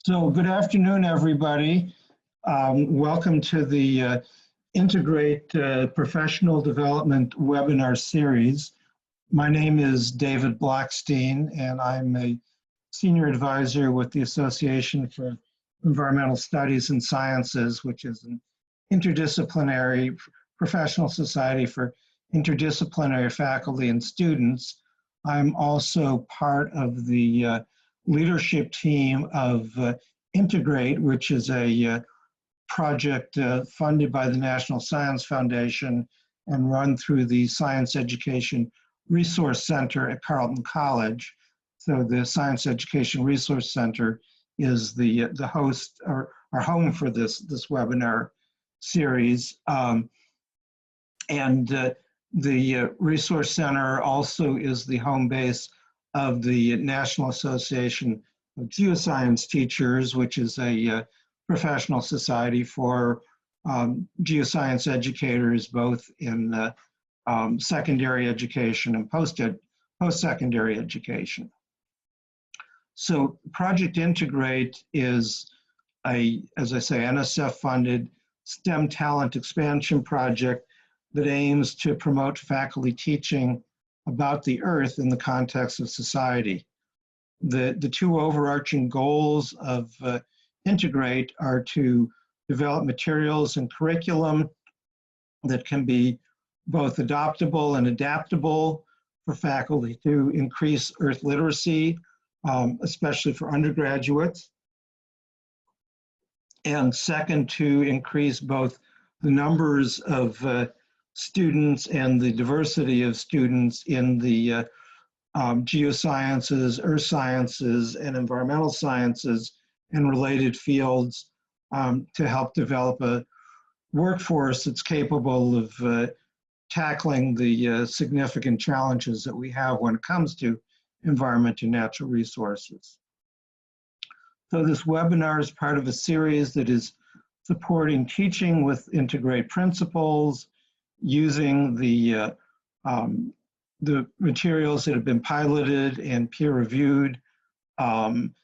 So good afternoon, everybody. Welcome to the Integrate Professional Development webinar series. My name is David Blackstein, and I'm a senior advisor with the Association for Environmental Studies and Sciences, which is an interdisciplinary professional society for interdisciplinary faculty and students. I'm also part of the leadership team of Integrate, which is a project funded by the National Science Foundation and run through the Science Education Resource Center at Carleton College. So the Science Education Resource Center is the host or our home for this webinar series. The Resource Center also is the home base of the National Association of Geoscience Teachers, which is a professional society for geoscience educators, both in secondary education and post-secondary education. So Project Integrate is as I say, NSF-funded STEM talent expansion project that aims to promote faculty teaching about the Earth in the context of society. The two overarching goals of Integrate are to develop materials and curriculum that can be both adoptable and adaptable for faculty to increase Earth literacy, especially for undergraduates. And second, to increase both the numbers of students and the diversity of students in the geosciences, earth sciences, and environmental sciences and related fields to help develop a workforce that's capable of tackling the significant challenges that we have when it comes to environment and natural resources. So this webinar is part of a series that is supporting teaching with Integrate principles, using the materials that have been piloted and peer-reviewed and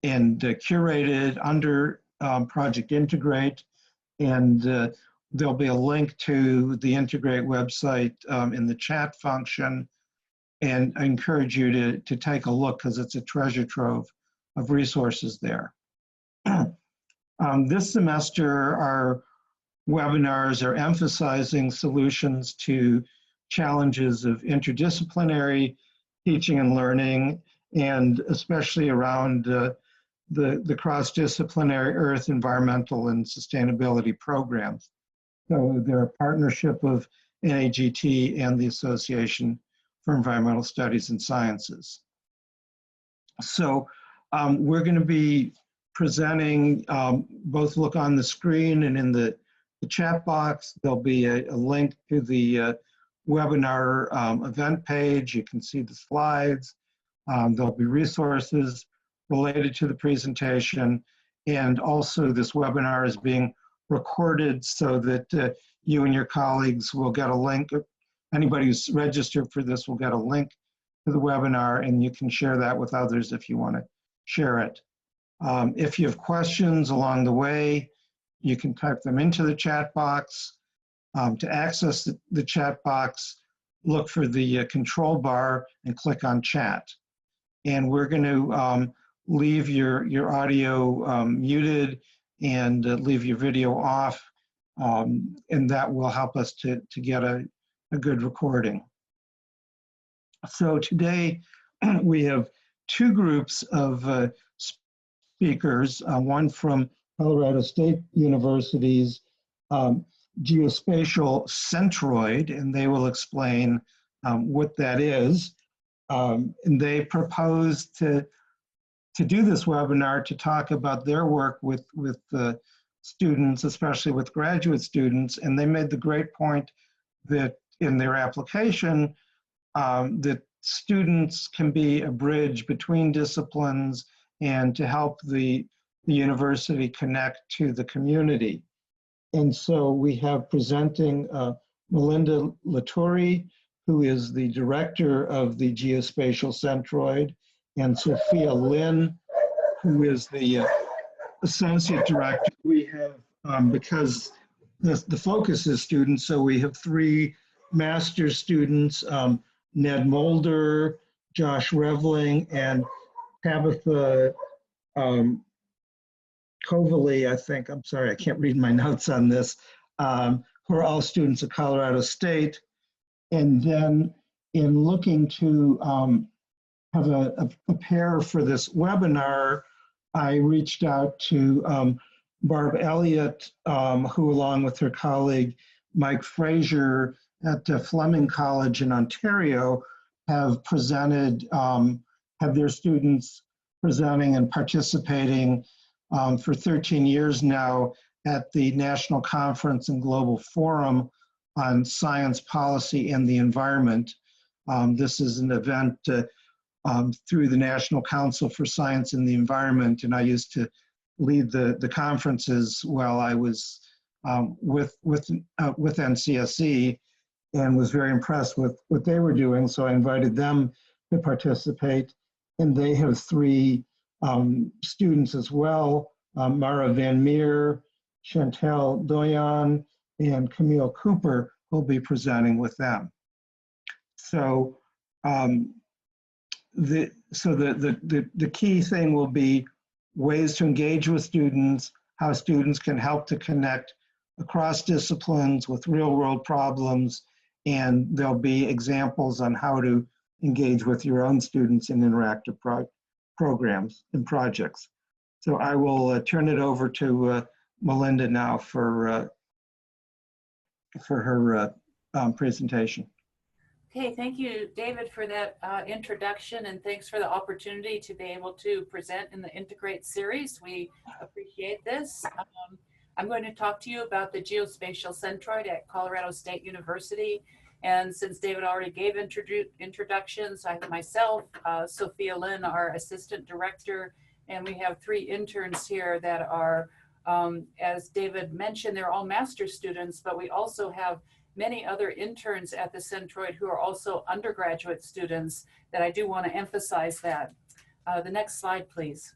curated under Project Integrate. And there'll be a link to the Integrate website in the chat function. And I encourage you to take a look because it's a treasure trove of resources there. This semester, our webinars are emphasizing solutions to challenges of interdisciplinary teaching and learning, and especially around the cross-disciplinary earth, environmental, and sustainability programs. So they're a partnership of NAGT and the Association for Environmental Studies and Sciences. So we're going to be presenting, both look on the screen and in the chat box. There'll be a link to the webinar event page. You can see the slides. There'll be resources related to the presentation. And also this webinar is being recorded so that you and your colleagues will get a link. Anybody who's registered for this will get a link to the webinar, and you can share that with others if you want to share it. If you have questions along the way, you can type them into the chat box. To access the chat box, look for the control bar and click on chat. And we're going to leave your audio muted and leave your video off, and that will help us to get a good recording. So today we have two groups of speakers, one from Colorado State University's Geospatial Centroid, and they will explain what that is. And they proposed to do this webinar to talk about their work with students, especially with graduate students, and they made the great point that in their application that students can be a bridge between disciplines and to help the university connect to the community. And so we have presenting Melinda Latourie, who is the director of the Geospatial Centroid, and Sophia Lin, who is the associate director, we have, because the focus is students, so we have three master's students, Ned Mulder, Josh Revling, and Tabitha Coverly, I think. I'm sorry, I can't read my notes on this, who are all students at Colorado State. And then in looking to have a pair for this webinar, I reached out to Barb Elliott, who along with her colleague Mike Fraser at Fleming College in Ontario have presented, have their students presenting and participating for 13 years now at the National Conference and Global Forum on Science, Policy, and the Environment. This is an event through the National Council for Science and the Environment, and I used to lead the conferences while I was with NCSE, and was very impressed with what they were doing, so I invited them to participate. And they have three students as well, Mara Van Meer, Chantel Doyon, and Camille Cooper, who will be presenting with them. So the key thing will be ways to engage with students, how students can help to connect across disciplines with real world problems, and there'll be examples on how to engage with your own students in interactive programs and projects. So I will turn it over to Melinda now for her presentation. Okay, thank you, David, for that introduction, and thanks for the opportunity to be able to present in the Integrate series. We appreciate this. I'm going to talk to you about the Geospatial Centroid at Colorado State University. And since David already gave introductions, I myself, Sophia Lynn, our assistant director, and we have three interns here that are, as David mentioned, they're all master's students, but we also have many other interns at the Centroid who are also undergraduate students that I do want to emphasize that. The next slide, please.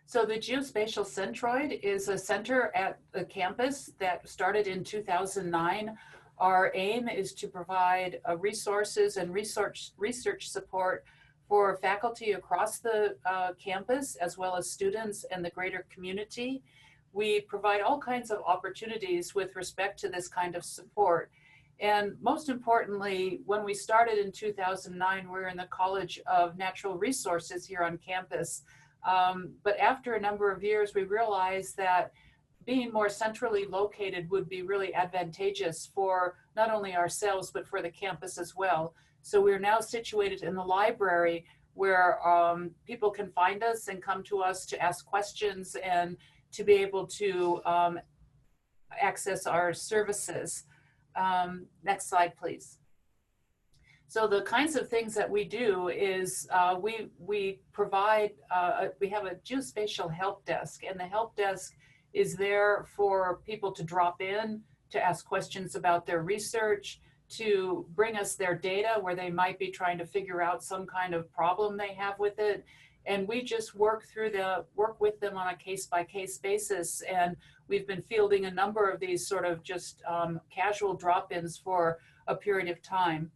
So the Geospatial Centroid is a center at the campus that started in 2009. Our aim is to provide resources and research support for faculty across the campus, as well as students and the greater community. We provide all kinds of opportunities with respect to this kind of support. And most importantly, when we started in 2009, we were in the College of Natural Resources here on campus. But after a number of years, we realized that being more centrally located would be really advantageous for not only ourselves, but for the campus as well. So we're now situated in the library where people can find us and come to us to ask questions and to be able to access our services. Next slide, please. So the kinds of things that we do is we provide, we have a geospatial help desk, and the help desk is there for people to drop in, to ask questions about their research, to bring us their data where they might be trying to figure out some kind of problem they have with it. And we just work with them on a case-by-case basis. And we've been fielding a number of these sort of just casual drop-ins for a period of time.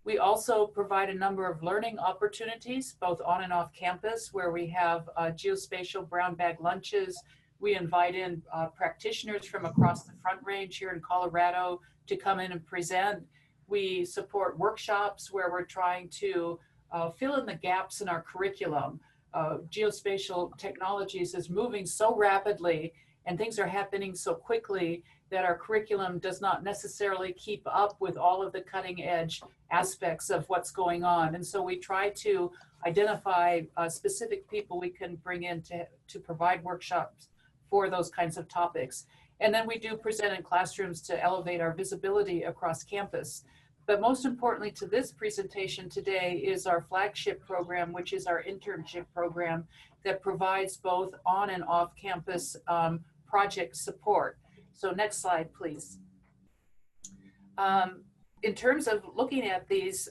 We also provide a number of learning opportunities, both on and off campus, where we have geospatial brown bag lunches. We invite in practitioners from across the Front Range here in Colorado to come in and present. We support workshops where we're trying to fill in the gaps in our curriculum. Geospatial technologies is moving so rapidly and things are happening so quickly that our curriculum does not necessarily keep up with all of the cutting edge aspects of what's going on. And so we try to identify specific people we can bring in to provide workshops for those kinds of topics. And then we do present in classrooms to elevate our visibility across campus. But most importantly to this presentation today is our flagship program, which is our internship program that provides both on and off campus project support. So next slide, please. In terms of looking at these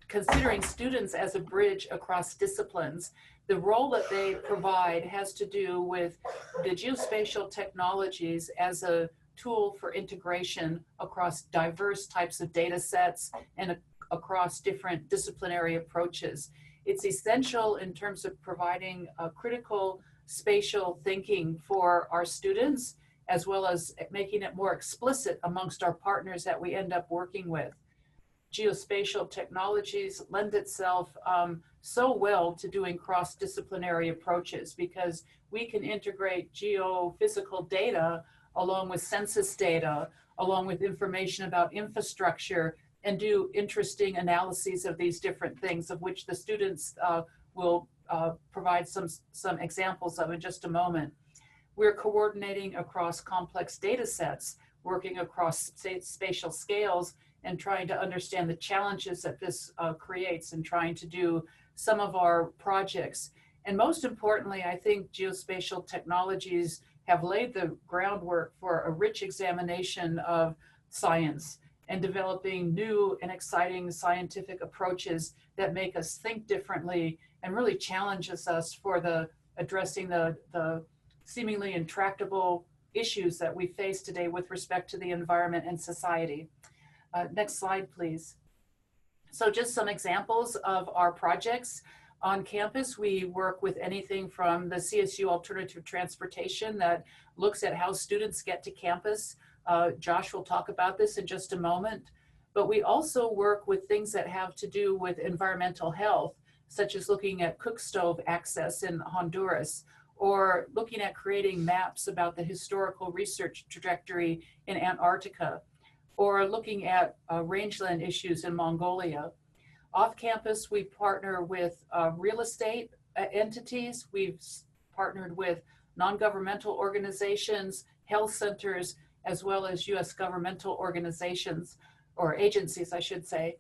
considering students as a bridge across disciplines. The role that they provide has to do with the geospatial technologies as a tool for integration across diverse types of data sets and across different disciplinary approaches. It's essential in terms of providing a critical spatial thinking for our students, as well as making it more explicit amongst our partners that we end up working with. Geospatial technologies lend itself so well to doing cross-disciplinary approaches, because we can integrate geophysical data along with census data, along with information about infrastructure, and do interesting analyses of these different things, of which the students will provide some examples of in just a moment. We're coordinating across complex data sets, working across spatial scales, and trying to understand the challenges that this creates, and trying to do some of our projects. And most importantly, I think geospatial technologies have laid the groundwork for a rich examination of science and developing new and exciting scientific approaches that make us think differently and really challenges us for addressing the seemingly intractable issues that we face today with respect to the environment and society. Next slide, please. So just some examples of our projects. On campus, we work with anything from the CSU Alternative Transportation that looks at how students get to campus. Josh will talk about this in just a moment. But we also work with things that have to do with environmental health, such as looking at cook stove access in Honduras, or looking at creating maps about the historical research trajectory in Antarctica, or looking at rangeland issues in Mongolia. Off campus, we partner with real estate entities. We've partnered with non-governmental organizations, health centers, as well as US governmental organizations, or agencies, I should say.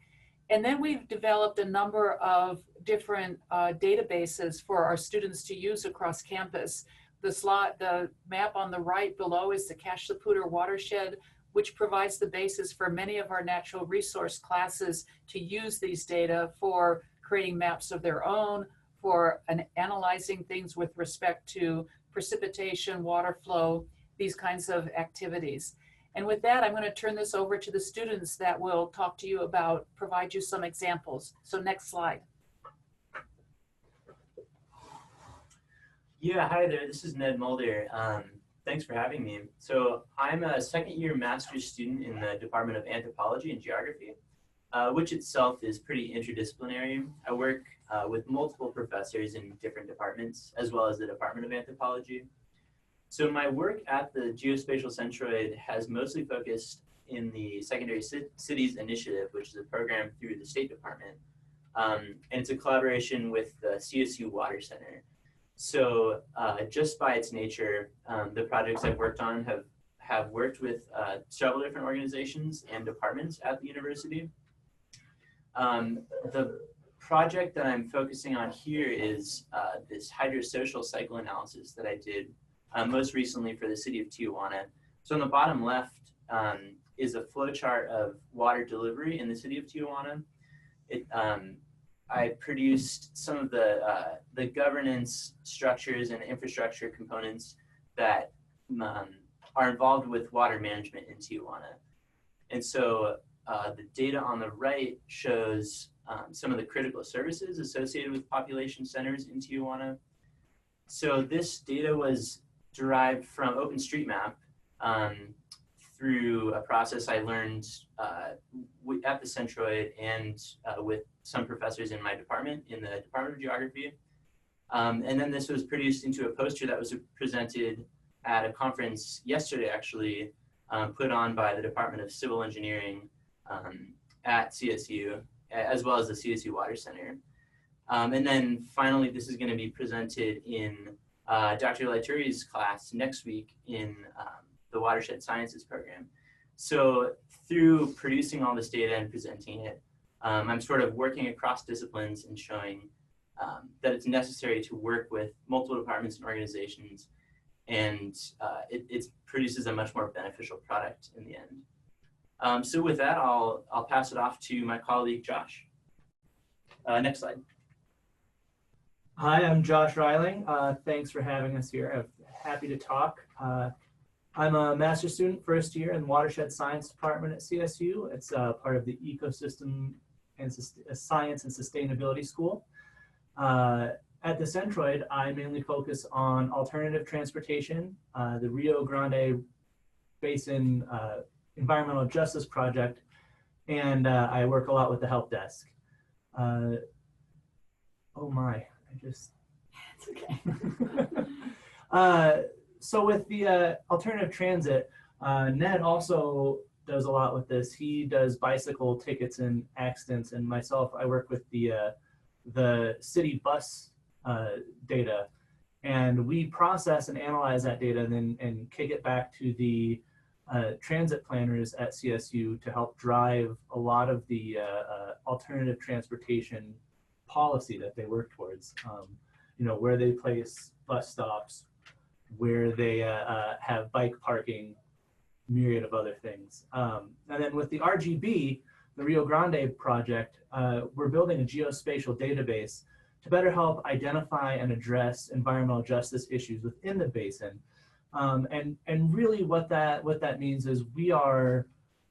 And then we've developed a number of different databases for our students to use across campus. The map on the right below is the Cache-la-Poudre watershed, which provides the basis for many of our natural resource classes to use these data for creating maps of their own, for analyzing things with respect to precipitation, water flow, these kinds of activities. And with that, I'm going to turn this over to the students that will talk to you about, provide you some examples. So next slide. Yeah, hi there, this is Ned Mulder. Thanks for having me. So I'm a second-year master's student in the Department of Anthropology and Geography, which itself is pretty interdisciplinary. I work with multiple professors in different departments, as well as the Department of Anthropology. So my work at the Geospatial Centroid has mostly focused in the Secondary Cities Initiative, which is a program through the State Department. And it's a collaboration with the CSU Water Center. So just by its nature, the projects I've worked on have worked with several different organizations and departments at the university. The project that I'm focusing on here is this hydrosocial cycle analysis that I did most recently for the city of Tijuana. So on the bottom left is a flowchart of water delivery in the city of Tijuana. I produced some of the governance structures and infrastructure components that are involved with water management in Tijuana. And so the data on the right shows some of the critical services associated with population centers in Tijuana. So this data was derived from OpenStreetMap through a process I learned at the Centroid and with some professors in my department, in the Department of Geography. And then this was produced into a poster that was presented at a conference yesterday, actually, put on by the Department of Civil Engineering at CSU, as well as the CSU Water Center. And then finally, this is going to be presented in Dr. Laituri's class next week in the Watershed Sciences program. So through producing all this data and presenting it, I'm sort of working across disciplines and showing that it's necessary to work with multiple departments and organizations, and it produces a much more beneficial product in the end. So with that, I'll pass it off to my colleague, Josh. Next slide. Hi, I'm Josh Reiling. Thanks for having us here. I'm happy to talk. I'm a master's student, first year in Watershed Science Department at CSU. It's part of the Ecosystem and Science and Sustainability School. At the Centroid, I mainly focus on alternative transportation, the Rio Grande Basin Environmental Justice Project, and I work a lot with the help desk. Oh my. It's okay. So with the alternative transit, Ned also does a lot with this. He does bicycle tickets and accidents, and myself, I work with the city bus data, and we process and analyze that data and kick it back to the transit planners at CSU to help drive a lot of the alternative transportation policy that they work towards, you know, where they place bus stops, where they have bike parking, myriad of other things. And then with the RGB, the Rio Grande project, we're building a geospatial database to better help identify and address environmental justice issues within the basin. And really what that means is we are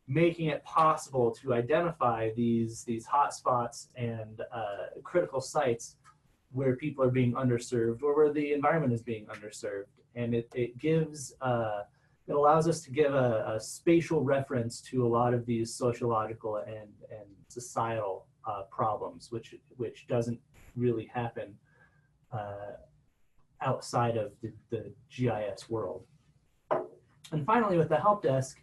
making it possible to identify these hotspots and critical sites where people are being underserved or where the environment is being underserved. And it gives, it allows us to give a spatial reference to a lot of these sociological and societal problems, which doesn't really happen outside of the GIS world. And finally, with the help desk,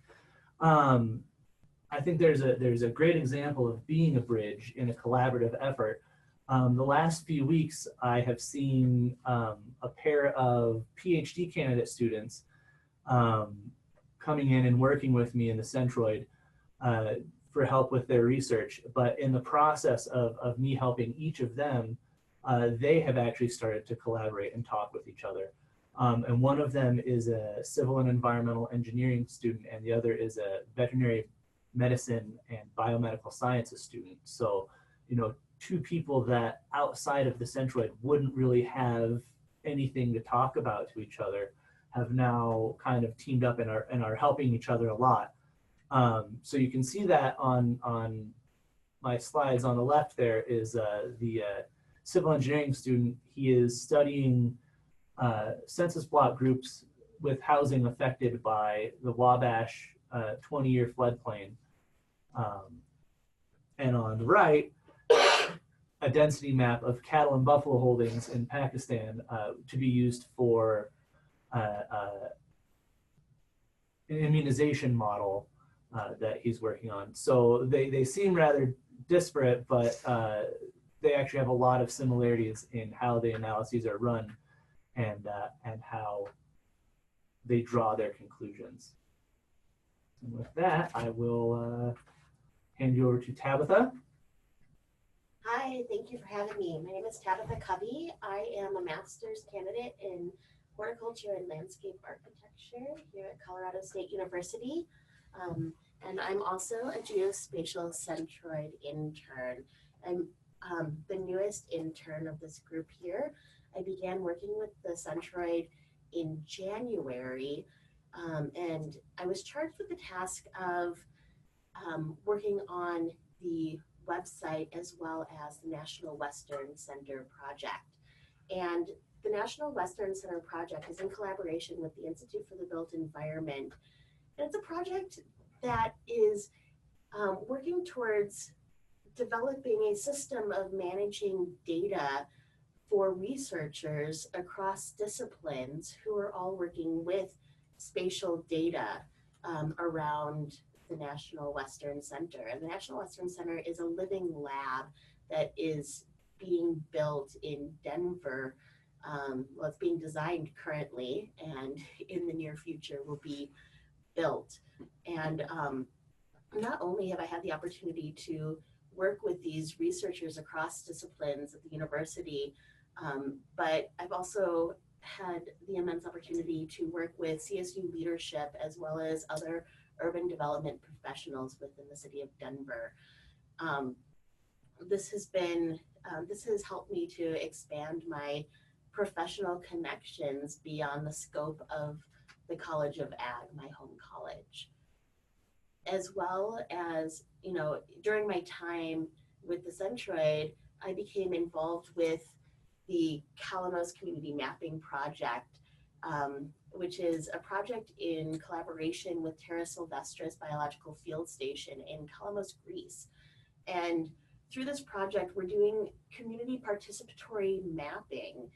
I think there's a great example of being a bridge in a collaborative effort. The last few weeks, I have seen a pair of PhD candidate students coming in and working with me in the Centroid for help with their research. But in the process of me helping each of them, they have actually started to collaborate and talk with each other. And one of them is a civil and environmental engineering student, and the other is a veterinary medicine and biomedical sciences student. So, you know, two people that outside of the Centroid wouldn't really have anything to talk about to each other have now kind of teamed up and are helping each other a lot. So you can see that on my slides on the left there is the civil engineering student. He is studying census block groups with housing affected by the Wabash 20-year floodplain. And on the right, a density map of cattle and buffalo holdings in Pakistan to be used for an immunization model that he's working on. So they seem rather disparate, but they actually have a lot of similarities in how the analyses are run and how they draw their conclusions. And with that, I will hand you over to Tabitha. Hi, thank you for having me. My name is Tabitha Covey. I am a master's candidate in horticulture and landscape architecture here at Colorado State University. And I'm also a Geospatial Centroid intern. I'm the newest intern of this group here. I began working with the Centroid in January, and I was charged with the task of working on the website as well as the National Western Center project. And the National Western Center project is in collaboration with the Institute for the Built Environment. And it's a project that is working towards developing a system of managing data for researchers across disciplines who are all working with spatial data around the National Western Center. And the National Western Center is a living lab that is being built in Denver. Well, it's being designed currently, and in the near future will be built. And not only have I had the opportunity to work with these researchers across disciplines at the university, but I've also had the immense opportunity to work with CSU leadership as well as other urban development professionals within the city of Denver. This has been This has helped me to expand my professional connections beyond the scope of the College of Ag, my home college. As well as, during my time with the Centroid, I became involved with the Calamos Community Mapping Project, which is a project in collaboration with Terra Silvestris Biological Field Station in Calamos, Greece. And through this project, we're doing community participatory mapping.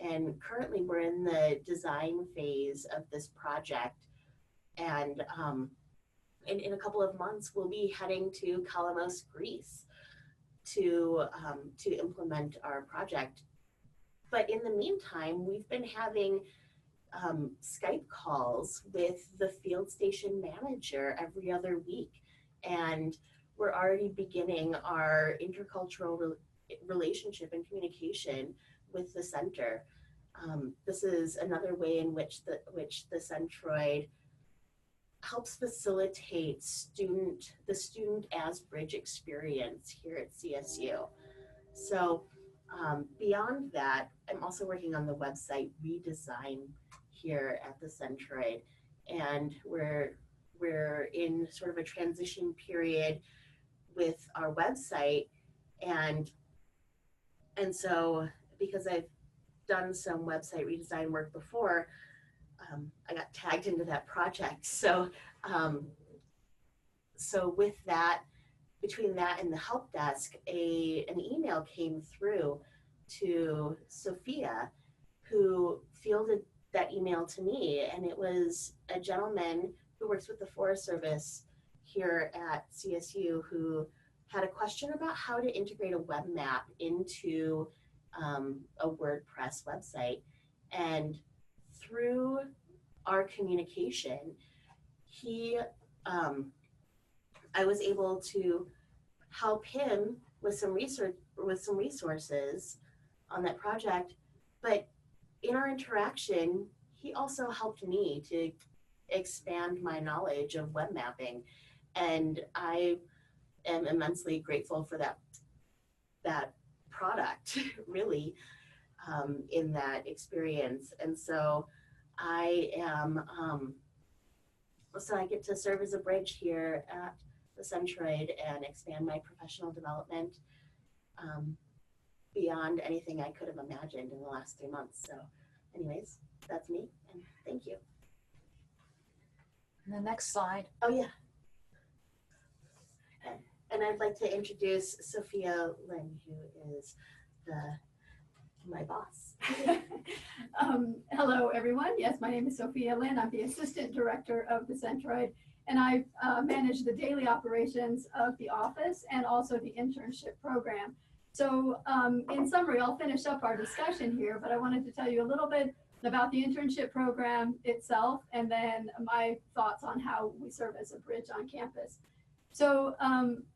And currently we're in the design phase of this project. And in a couple of months, we'll be heading to Calamos, Greece to implement our project. But in the meantime, we've been having Skype calls with the field station manager every other week. And we're already beginning our intercultural relationship and communication with the center. This is another way in which the Centroid helps facilitate the student as bridge experience here at CSU. So beyond that, I'm also working on the website redesign here at the Centroid, and we're in sort of a transition period with our website, and so because I've done some website redesign work before, I got tagged into that project. So with that, between that and the help desk, an email came through to Sophia, who fielded that email to me, and it was a gentleman who works with the Forest Service here at CSU who had a question about how to integrate a web map into a WordPress website. And through our communication, I was able to help him with some resources on that project. But in our interaction, he also helped me to expand my knowledge of web mapping, and I am immensely grateful for that product, really, in that experience. And so I get to serve as a bridge here at the Centroid and expand my professional development beyond anything I could have imagined in the last 3 months. So anyways, that's me, and thank you. And the next slide. Oh yeah. And I'd like to introduce Sophia Lynn, who is my boss. Hello, everyone. Yes, my name is Sophia Lynn. I'm the Assistant Director of the Centroid, and I manage the daily operations of the office and also the internship program. So in summary, I'll finish up our discussion here, but I wanted to tell you a little bit about the internship program itself, and then my thoughts on how we serve as a bridge on campus. So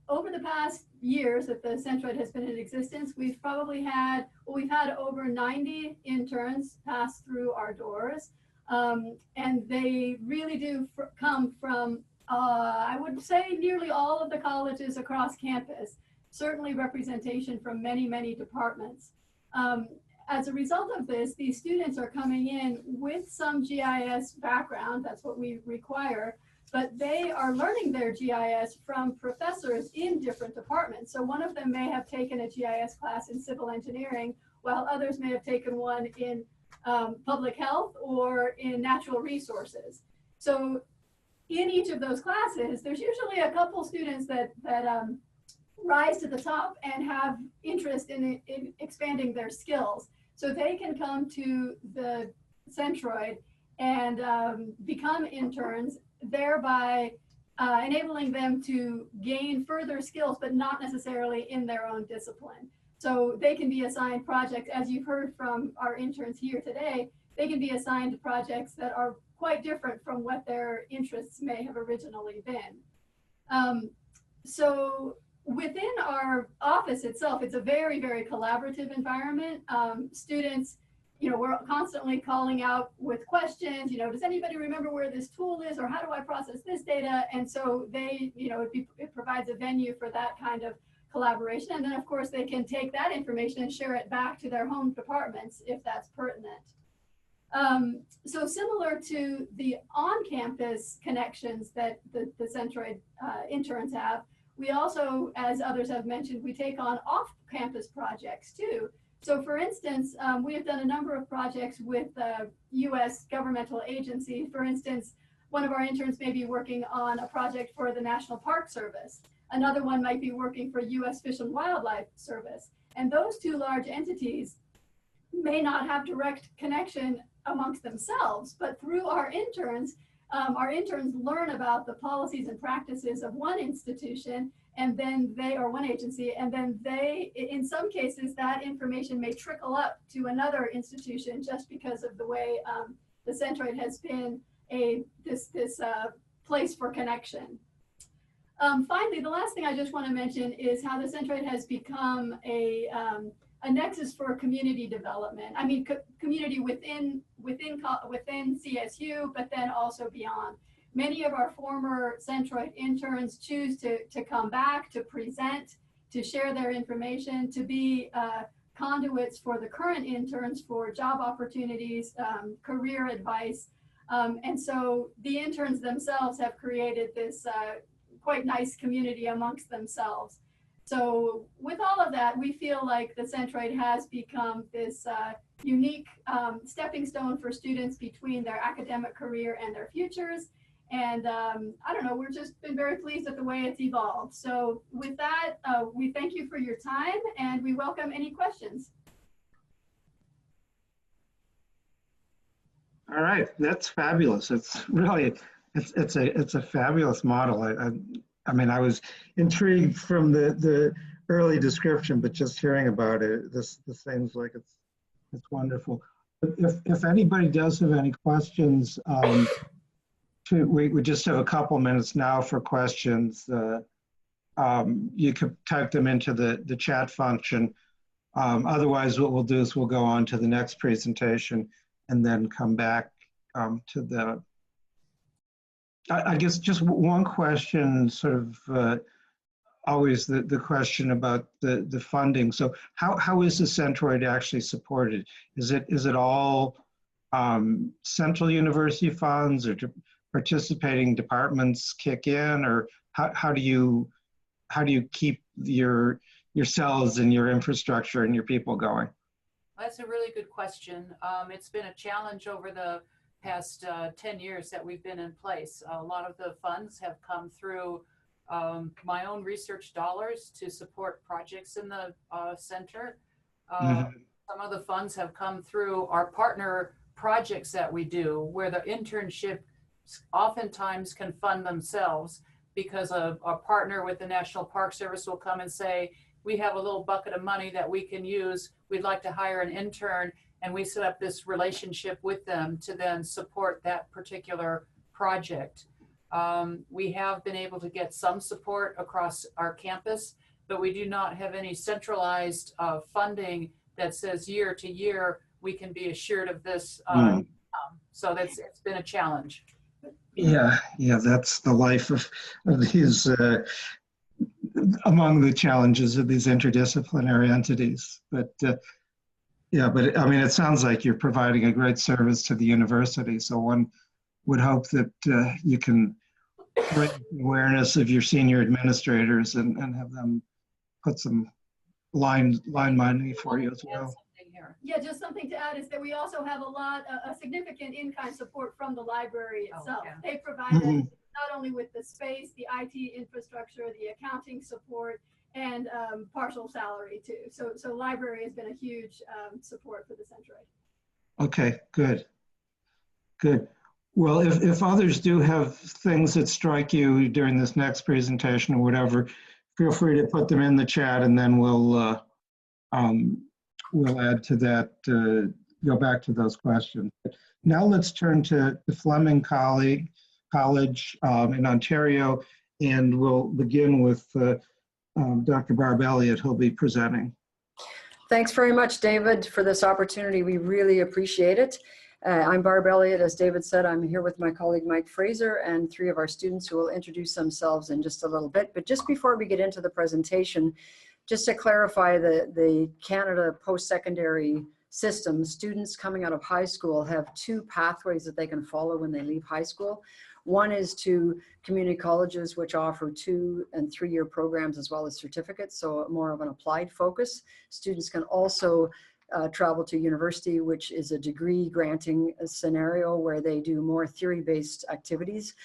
over the past years that the Centroid has been in existence, we've had over 90 interns pass through our doors. And they really do come from, I would say, nearly all of the colleges across campus, certainly representation from many, many departments. As a result of this, these students are coming in with some GIS background, that's what we require, but they are learning their GIS from professors in different departments. So one of them may have taken a GIS class in civil engineering, while others may have taken one in public health or in natural resources. So in each of those classes, there's usually a couple students that rise to the top and have interest in expanding their skills. So they can come to the Centroid and become interns, thereby enabling them to gain further skills, but not necessarily in their own discipline. So they can be assigned projects, as you've heard from our interns here today, they can be assigned projects that are quite different from what their interests may have originally been. So within our office itself, it's a very, very collaborative environment. Students, we're constantly calling out with questions, does anybody remember where this tool is, or how do I process this data? And so they, it provides a venue for that kind of collaboration. And then of course they can take that information and share it back to their home departments if that's pertinent. So similar to the on-campus connections that the Centroid interns have, we also, as others have mentioned, we take on off-campus projects too. So for instance, we have done a number of projects with US governmental agencies. For instance, one of our interns may be working on a project for the National Park Service. Another one might be working for US Fish and Wildlife Service. And those two large entities may not have direct connection amongst themselves, but through our interns learn about the policies and practices of one institution, and then they, or one agency, and then they, in some cases, that information may trickle up to another institution just because of the way the Centroid has been this place for connection. Finally, the last thing I just want to mention is how the Centroid has become a nexus for community development. I mean, community within CSU, but then also beyond. Many of our former Centroid interns choose to come back, to present, to share their information, to be conduits for the current interns for job opportunities, career advice. And so the interns themselves have created this quite nice community amongst themselves. So with all of that, we feel like the Centroid has become this unique stepping stone for students between their academic career and their futures. And I don't know, we're just been very pleased at the way it's evolved. So with that, we thank you for your time and we welcome any questions. All right, that's fabulous. It's really, it's a fabulous model. I mean, I was intrigued from the early description, but just hearing about it, this seems like it's wonderful. If anybody does have any questions, we just have a couple minutes now for questions. You could type them into the chat function. Otherwise, what we'll do is we'll go on to the next presentation and then come back to the, I guess just one question, sort of always the question about the funding. So how is the Centroid actually supported? Is it all central university funds, or participating departments kick in, or how do you keep yourselves and your infrastructure and your people going? That's a really good question. It's been a challenge over the past 10 years that we've been in place. A lot of the funds have come through my own research dollars to support projects in the center. Some of the funds have come through our partner projects that we do, where the internship oftentimes can fund themselves, because a partner with the National Park Service will come and say, we have a little bucket of money that we can use. We'd like to hire an intern, and we set up this relationship with them to then support that particular project. We have been able to get some support across our campus, but we do not have any centralized funding that says year to year we can be assured of this. So it's been a challenge. Yeah, that's the life of these, among the challenges of these interdisciplinary entities. But yeah, but I mean, it sounds like you're providing a great service to the university. So one would hope that you can raise awareness of your senior administrators and have them put some line money for you as well. Yeah, just something to add is that we also have a significant in-kind support from the library itself. Oh, yeah. They provide us not only with the space, the IT infrastructure, the accounting support, and partial salary too. So library has been a huge support for the Centroid. Okay, good. Well, if others do have things that strike you during this next presentation or whatever, feel free to put them in the chat, and then we'll add to that, go back to those questions. Now let's turn to the Fleming College in Ontario, and we'll begin with Dr. Barb Elliott, who'll be presenting. Thanks very much, David, for this opportunity. We really appreciate it. I'm Barb Elliott. As David said, I'm here with my colleague Mike Fraser and 3 of our students who will introduce themselves in just a little bit. But just before we get into the presentation, just to clarify the Canada post-secondary system, students coming out of high school have 2 pathways that they can follow when they leave high school. One is to community colleges, which offer 2- and 3-year programs as well as certificates, so more of an applied focus. Students can also travel to university, which is a degree granting scenario where they do more theory-based activities.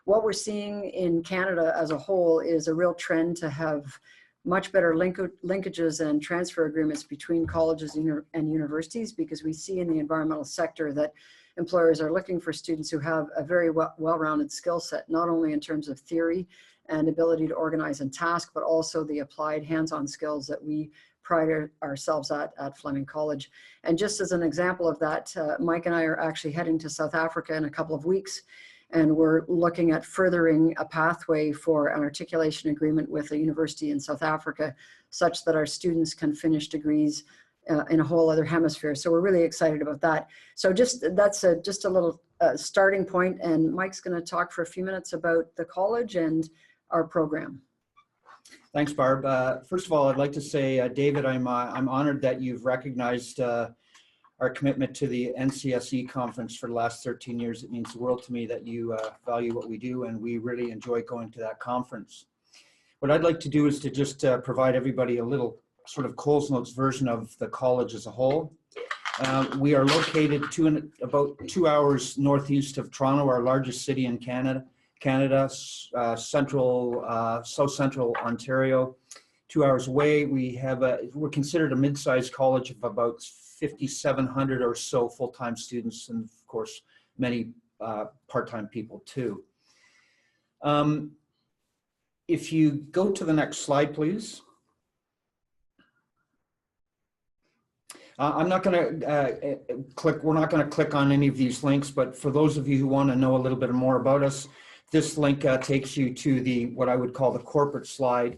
What we're seeing in Canada as a whole is a real trend to have much better linkages and transfer agreements between colleges and universities, because we see in the environmental sector that employers are looking for students who have a very well-rounded skill set, not only in terms of theory and ability to organize and task, but also the applied hands-on skills that we pride ourselves at Fleming College. And just as an example of that, Mike and I are actually heading to South Africa in a couple of weeks, and we're looking at furthering a pathway for an articulation agreement with a university in South Africa, such that our students can finish degrees in a whole other hemisphere. So we're really excited about that. So that's just a little starting point, and Mike's going to talk for a few minutes about the college and our program. Thanks, Barb. First of all, I'd like to say, David, I'm honored that you've recognized our commitment to the NCSE conference for the last 13 years. It means the world to me that you value what we do, and we really enjoy going to that conference. What I'd like to do is to just provide everybody a little sort of Coles Notes version of the college as a whole. We are located about 2 hours northeast of Toronto, our largest city in Canada, south central Ontario. 2 hours away, we're considered a mid-sized college of about 5,700 or so full-time students, and of course, many part-time people too. If you go to the next slide, please. I'm not going to we're not going to click on any of these links, but for those of you who want to know a little bit more about us, this link takes you to what I would call the corporate slide,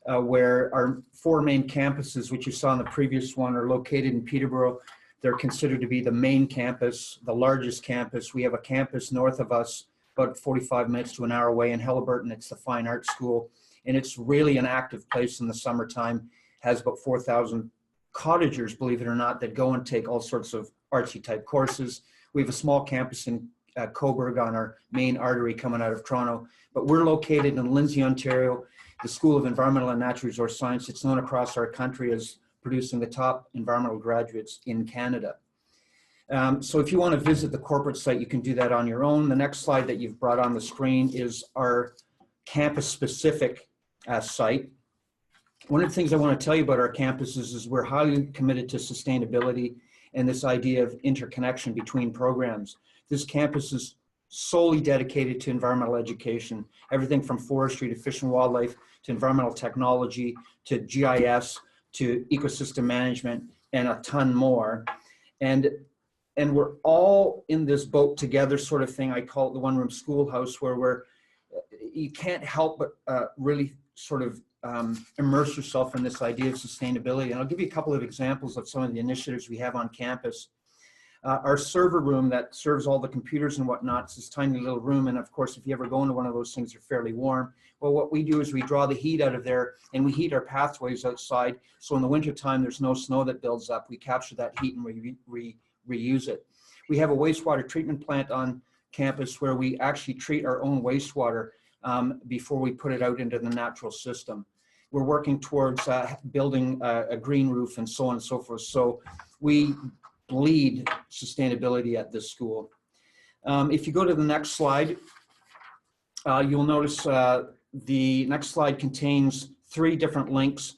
where our 4 main campuses, which you saw in the previous one, are located in Peterborough. They're considered to be the main campus, the largest campus. We have a campus north of us, about 45 minutes to an hour away in Halliburton. It's the Fine Arts School, and it's really an active place in the summertime. Has about 4,000 cottagers, believe it or not, that go and take all sorts of artsy type courses. We have a small campus in Coburg on our main artery coming out of Toronto, but we're located in Lindsay, Ontario, the School of Environmental and Natural Resource Science. It's known across our country as producing the top environmental graduates in Canada. So if you want to visit the corporate site, you can do that on your own. The next slide that you've brought on the screen is our campus-specific site. One of the things I want to tell you about our campuses is we're highly committed to sustainability and this idea of interconnection between programs. This campus is solely dedicated to environmental education, everything from forestry to fish and wildlife, to environmental technology, to GIS, to ecosystem management, and a ton more. And we're all in this boat together sort of thing. I call it the one-room schoolhouse, where you can't help but really sort of immerse yourself in this idea of sustainability. And I'll give you a couple of examples of some of the initiatives we have on campus. Our server room that serves all the computers and whatnot, it's this tiny little room. And of course, if you ever go into one of those things, they're fairly warm. Well, what we do is we draw the heat out of there and we heat our pathways outside. So in the wintertime, there's no snow that builds up. We capture that heat and we reuse it. We have a wastewater treatment plant on campus where we actually treat our own wastewater before we put it out into the natural system. We're working towards building a green roof and so on and so forth. So we bleed sustainability at this school. If you go to the next slide, you'll notice the next slide contains 3 different links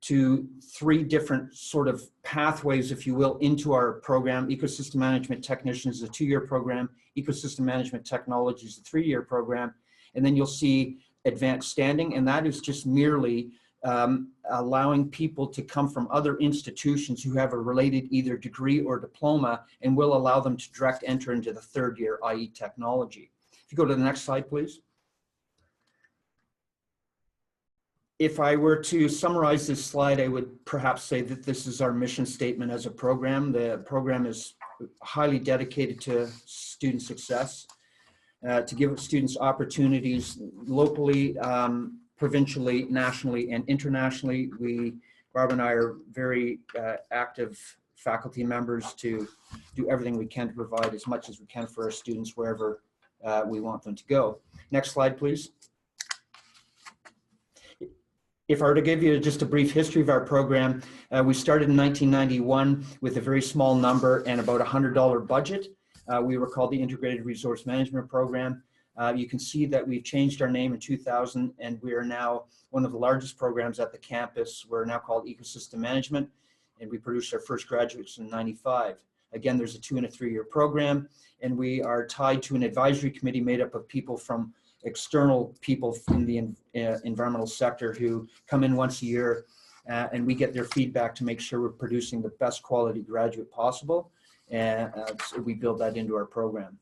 to 3 different sort of pathways, if you will, into our program. Ecosystem Management Technician is a 2-year program. Ecosystem Management Technology is a 3-year program. And then you'll see Advanced Standing, and that is just merely allowing people to come from other institutions who have a related either degree or diploma, and will allow them to direct enter into the 3rd year, i.e. technology. If you go to the next slide, please. If I were to summarize this slide, I would perhaps say that this is our mission statement as a program. The program is highly dedicated to student success, to give students opportunities locally, provincially, nationally, and internationally. Barb and I are very active faculty members to do everything we can to provide as much as we can for our students wherever we want them to go. Next slide, please. If I were to give you just a brief history of our program, we started in 1991 with a very small number and about $100 budget. We were called the Integrated Resource Management Program. You can see that we've changed our name in 2000, and we are now one of the largest programs at the campus. We're now called Ecosystem Management, and we produced our first graduates in '95. Again, there's a 2- and 3-year program, and we are tied to an advisory committee made up of people from external people in the environmental sector who come in once a year, and we get their feedback to make sure we're producing the best quality graduate possible, and so we build that into our program.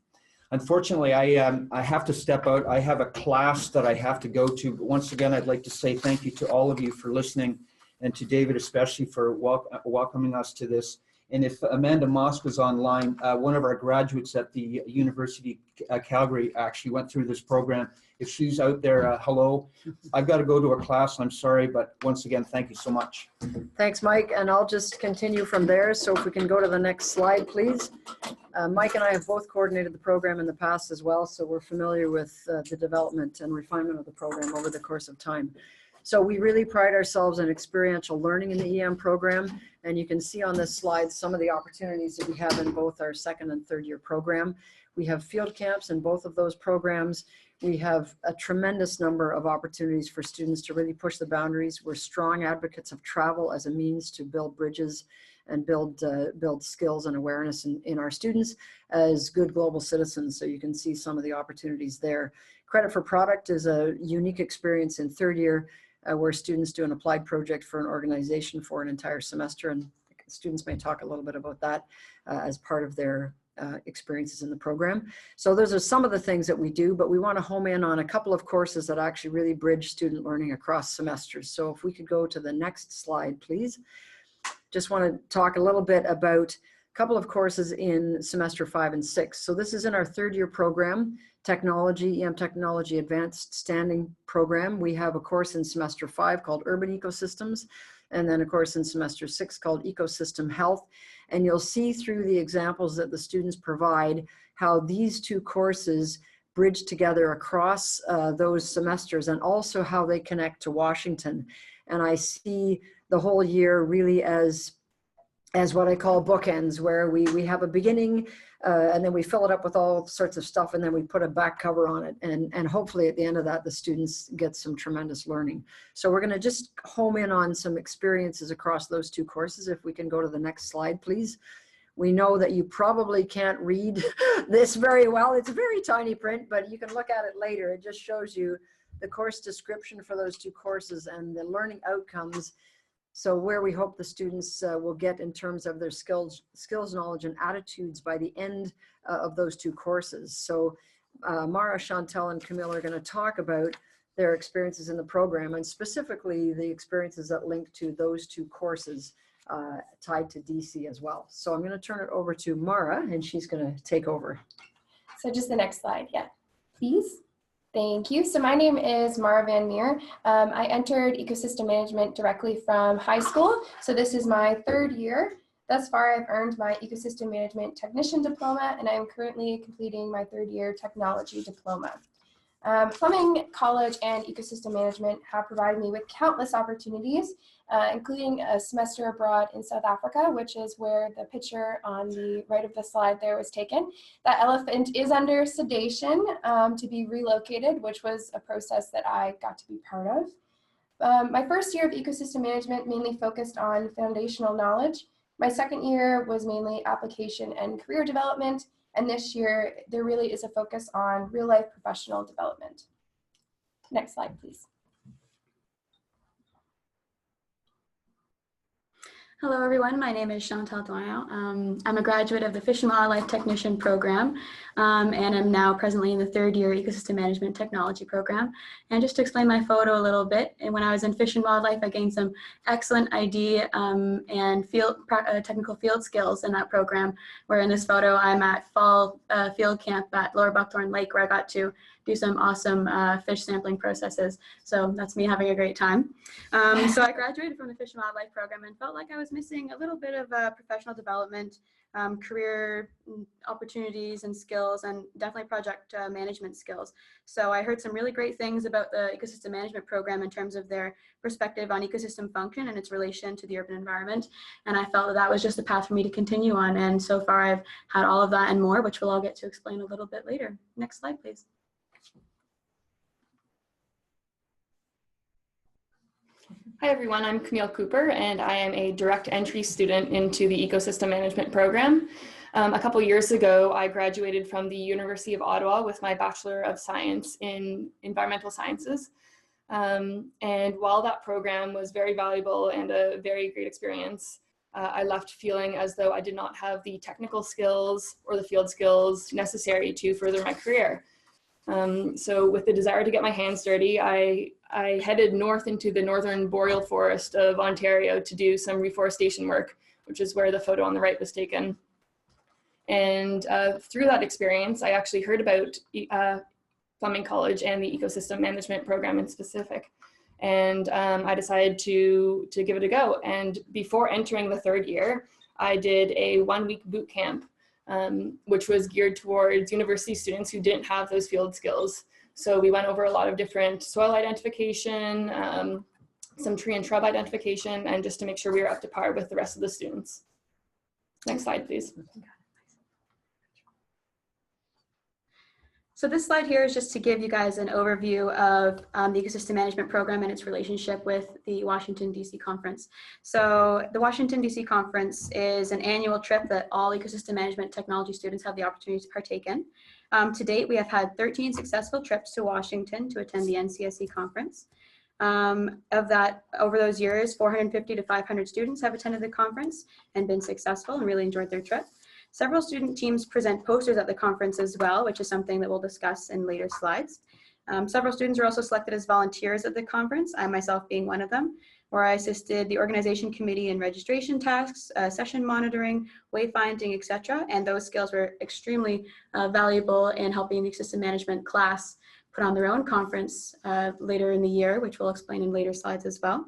Unfortunately, I have to step out. I have a class that I have to go to, but once again, I'd like to say thank you to all of you for listening, and to David especially for welcoming us to this. And if Amanda Moss was online, one of our graduates at the University of Calgary actually went through this program. If she's out there, hello. I've got to go to a class, I'm sorry, but once again, thank you so much. Thanks, Mike, and I'll just continue from there. So if we can go to the next slide, please. Mike and I have both coordinated the program in the past as well, so we're familiar with the development and refinement of the program over the course of time. So we really pride ourselves in experiential learning in the EM program, and you can see on this slide some of the opportunities that we have in both our 2nd and 3rd year program. We have field camps in both of those programs. We have a tremendous number of opportunities for students to really push the boundaries. We're strong advocates of travel as a means to build bridges and build skills and awareness in our students as good global citizens. So you can see some of the opportunities there. Credit for Product is a unique experience in 3rd year where students do an applied project for an organization for an entire semester, and students may talk a little bit about that as part of their experiences in the program. So those are some of the things that we do, but we want to home in on a couple of courses that actually really bridge student learning across semesters. So if we could go to the next slide, please. Just want to talk a little bit about a couple of courses in semester 5 and 6. So this is in our 3rd year program, Technology, EM Technology Advanced Standing Program. We have a course in semester 5 called Urban Ecosystems, and then a course in semester 6 called Ecosystem Health. And you'll see through the examples that the students provide how these two courses bridge together across those semesters, and also how they connect to Washington. And I see the whole year really as what I call bookends, where we have a beginning and then we fill it up with all sorts of stuff, and then we put a back cover on it, and hopefully at the end of that the students get some tremendous learning. So we're going to just home in on some experiences across those two courses. If we can go to the next slide, please. We know that you probably can't read this very well. It's a very tiny print, but you can look at it later. It just shows you the course description for those two courses and the learning outcomes. So where we hope the students will get in terms of their skills, knowledge, and attitudes by the end of those two courses. So Mara, Chantel, and Camille are going to talk about their experiences in the program, and specifically the experiences that link to those two courses tied to DC as well. So I'm going to turn it over to Mara, and she's going to take over. So just the next slide, yeah, please. Thank you. So my name is Mara Van Meer. I entered ecosystem management directly from high school. So this is my 3rd year. Thus far, I've earned my ecosystem management technician diploma, and I am currently completing my 3rd year technology diploma. Fleming College and ecosystem management have provided me with countless opportunities, including a semester abroad in South Africa, which is where the picture on the right of the slide there was taken. That elephant is under sedation to be relocated, which was a process that I got to be part of. My 1st year of ecosystem management mainly focused on foundational knowledge. My 2nd year was mainly application and career development. And this year, there really is a focus on real-life professional development. Next slide, please. Hello, everyone. My name is Chantal Doyon. I'm a graduate of the Fish and Wildlife Technician program, and I'm now presently in the third year Ecosystem Management Technology program. And just to explain my photo a little bit, and when I was in Fish and Wildlife, I gained some excellent ID and technical field skills in that program, where in this photo, I'm at fall field camp at Lower Buckthorn Lake, where I got to do some awesome fish sampling processes. So that's me having a great time. So I graduated from the Fish and Wildlife program and felt like I was missing a little bit of professional development, career opportunities and skills, and definitely project management skills. So I heard some really great things about the ecosystem management program in terms of their perspective on ecosystem function and its relation to the urban environment. And I felt that that was just a path for me to continue on. And so far I've had all of that and more, which we'll all get to explain a little bit later. Next slide, please. Hi everyone, I'm Camille Cooper and I am a direct entry student into the Ecosystem Management program. A couple years ago, I graduated from the University of Ottawa with my Bachelor of Science in Environmental Sciences. And while that program was very valuable and a very great experience, I left feeling as though I did not have the technical skills or the field skills necessary to further my career. So with the desire to get my hands dirty, I headed north into the northern boreal forest of Ontario to do some reforestation work, which is where the photo on the right was taken. And through that experience, I actually heard about Fleming College and the Ecosystem Management program in specific. And I decided to give it a go. And before entering the third year, I did a 1-week boot camp, which was geared towards university students who didn't have those field skills. So we went over a lot of different soil identification, some tree and shrub identification, and just to make sure we were up to par with the rest of the students. Next slide, please. So this slide here is just to give you guys an overview of the Ecosystem Management Program and its relationship with the Washington, D.C. Conference. So the Washington, D.C. Conference is an annual trip that all Ecosystem Management Technology students have the opportunity to partake in. To date, we have had 13 successful trips to Washington to attend the NCSE conference. Of that, over those years, 450 to 500 students have attended the conference and been successful and really enjoyed their trip. Several student teams present posters at the conference as well, which is something that we'll discuss in later slides. Several students are also selected as volunteers at the conference, I myself being one of them, where I assisted the organization committee in registration tasks, session monitoring, wayfinding, etc. And those skills were extremely valuable in helping the system management class put on their own conference later in the year, which we'll explain in later slides as well.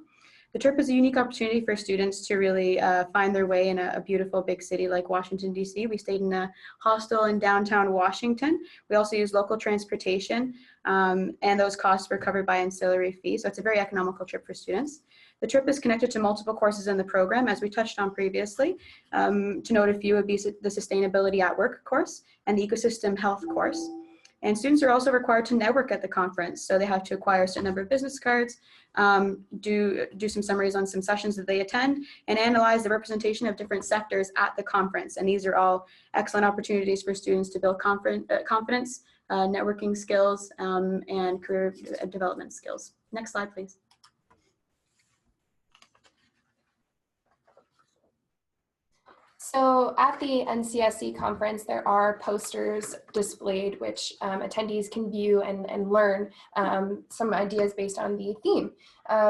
The trip is a unique opportunity for students to really find their way in a beautiful big city like Washington, D.C. We stayed in a hostel in downtown Washington. We also used local transportation, and those costs were covered by ancillary fees. So it's a very economical trip for students. The trip is connected to multiple courses in the program, as we touched on previously. To note a few would be the Sustainability at Work course and the Ecosystem Health course. And students are also required to network at the conference. So they have to acquire a certain number of business cards, do some summaries on some sessions that they attend, and analyze the representation of different sectors at the conference. And these are all excellent opportunities for students to build confidence, networking skills, and career development skills. Next slide, please. So at the NCSE conference, there are posters displayed which attendees can view and learn some ideas based on the theme.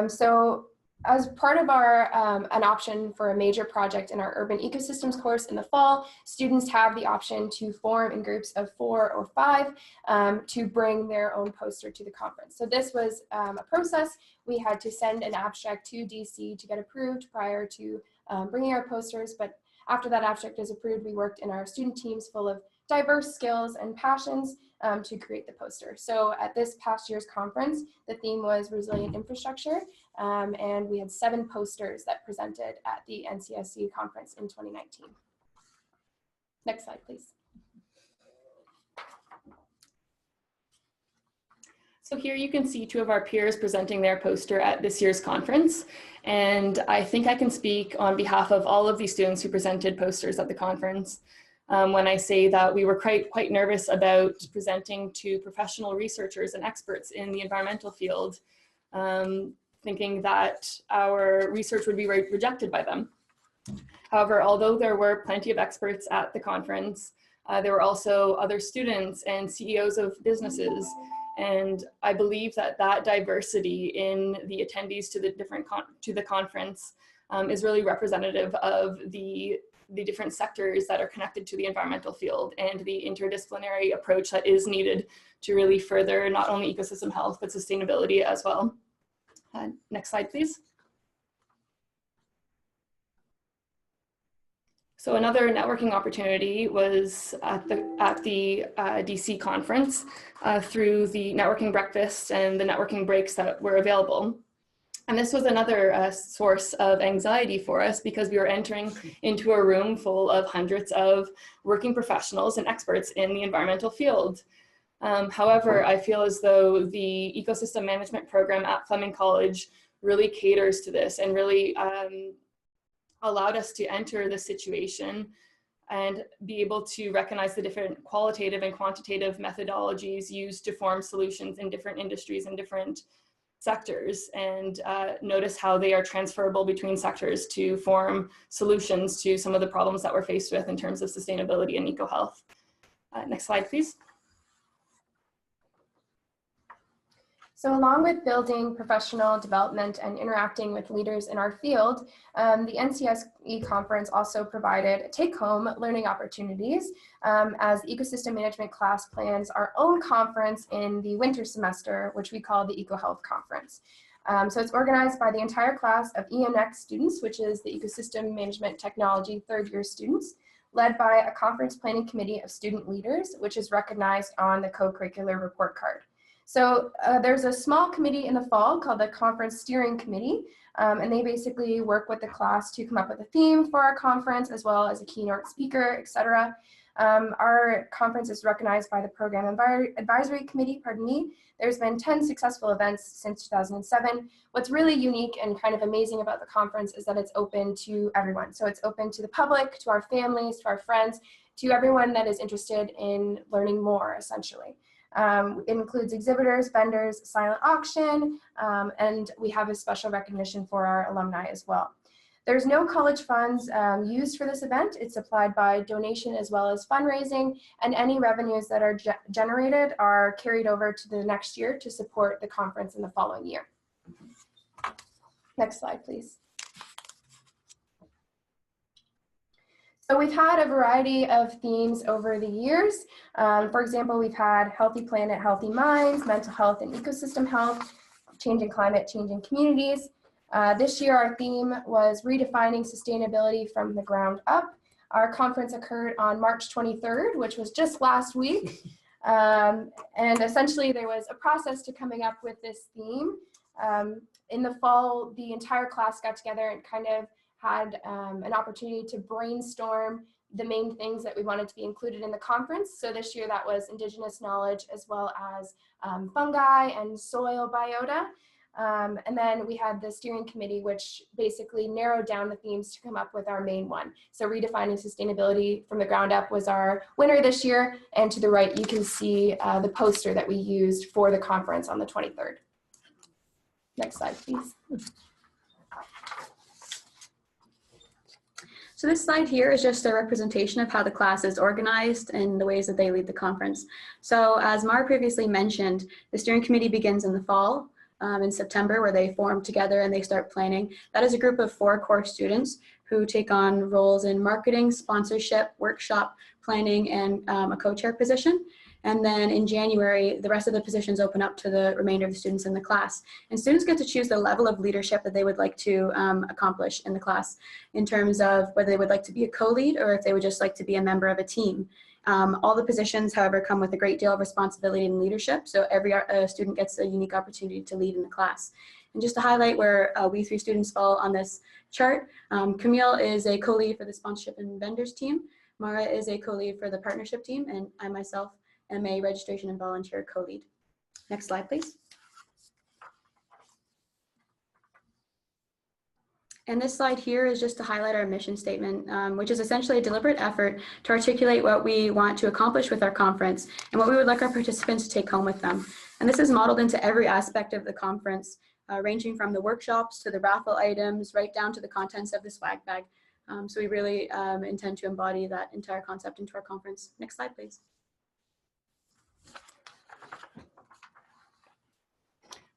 So as part of our an option for a major project in our urban ecosystems course in the fall, students have the option to form in groups of 4 or 5 to bring their own poster to the conference. So this was a process. We had to send an abstract to DC to get approved prior to bringing our posters, but after that abstract is approved, we worked in our student teams full of diverse skills and passions to create the poster. So at this past year's conference, the theme was resilient infrastructure, and we had 7 posters that presented at the NCSE conference in 2019. Next slide, please. So here you can see 2 of our peers presenting their poster at this year's conference. And I think I can speak on behalf of all of these students who presented posters at the conference when I say that we were quite nervous about presenting to professional researchers and experts in the environmental field, thinking that our research would be rejected by them. However, although there were plenty of experts at the conference, there were also other students and CEOs of businesses. And I believe that that diversity in the attendees to the conference is really representative of the different sectors that are connected to the environmental field and the interdisciplinary approach that is needed to really further not only ecosystem health, but sustainability as well. Next slide, please. So another networking opportunity was at the DC conference through the networking breakfast and the networking breaks that were available. And this was another source of anxiety for us because we were entering into a room full of hundreds of working professionals and experts in the environmental field. However, I feel as though the ecosystem management program at Fleming College really caters to this and really allowed us to enter the situation and be able to recognize the different qualitative and quantitative methodologies used to form solutions in different industries and different sectors, and notice how they are transferable between sectors to form solutions to some of the problems that we're faced with in terms of sustainability and eco-health. Next slide, please. So along with building professional development and interacting with leaders in our field, the NCSE conference also provided take-home learning opportunities as the ecosystem management class plans our own conference in the winter semester, which we call the EcoHealth Conference. So it's organized by the entire class of EMX students, which is the Ecosystem Management Technology third-year students, led by a conference planning committee of student leaders, which is recognized on the co-curricular report card. So there's a small committee in the fall called the Conference Steering Committee, and they basically work with the class to come up with a theme for our conference, as well as a keynote speaker, etc. Our conference is recognized by the Program Advisory Committee, pardon me. There's been 10 successful events since 2007. What's really unique and kind of amazing about the conference is that it's open to everyone. So it's open to the public, to our families, to our friends, to everyone that is interested in learning more, essentially. It includes exhibitors, vendors, silent auction, and we have a special recognition for our alumni as well. There's no college funds used for this event. It's applied by donation as well as fundraising, and any revenues that are generated are carried over to the next year to support the conference in the following year. Next slide, please. So we've had a variety of themes over the years. For example, we've had Healthy Planet, Healthy Minds, Mental Health and Ecosystem Health, Changing Climate, Changing Communities. This year our theme was Redefining Sustainability from the Ground Up. Our conference occurred on March 23rd, which was just last week. And essentially there was a process to coming up with this theme. In the fall, the entire class got together and kind of had an opportunity to brainstorm the main things that we wanted to be included in the conference. So this year that was Indigenous knowledge as well as fungi and soil biota. And then we had the steering committee, which basically narrowed down the themes to come up with our main one. So Redefining Sustainability from the Ground Up was our winner this year. And to the right, you can see the poster that we used for the conference on the 23rd. Next slide, please. So this slide here is just a representation of how the class is organized and the ways that they lead the conference. So as Mara previously mentioned, the steering committee begins in the fall, in September, where they form together and they start planning. That is a group of 4 core students who take on roles in marketing, sponsorship, workshop, planning, and a co-chair position. And then in January, the rest of the positions open up to the remainder of the students in the class. And students get to choose the level of leadership that they would like to accomplish in the class in terms of whether they would like to be a co-lead or if they would just like to be a member of a team. All the positions, however, come with a great deal of responsibility and leadership. So every student gets a unique opportunity to lead in the class. And just to highlight where we 3 students fall on this chart, Camille is a co-lead for the sponsorship and vendors team. Mara is a co-lead for the partnership team, and I myself am a registration and volunteer co-lead. Next slide, please. And this slide here is just to highlight our mission statement, which is essentially a deliberate effort to articulate what we want to accomplish with our conference and what we would like our participants to take home with them. And this is modeled into every aspect of the conference, ranging from the workshops to the raffle items, right down to the contents of the swag bag. So we really intend to embody that entire concept into our conference. Next slide, please.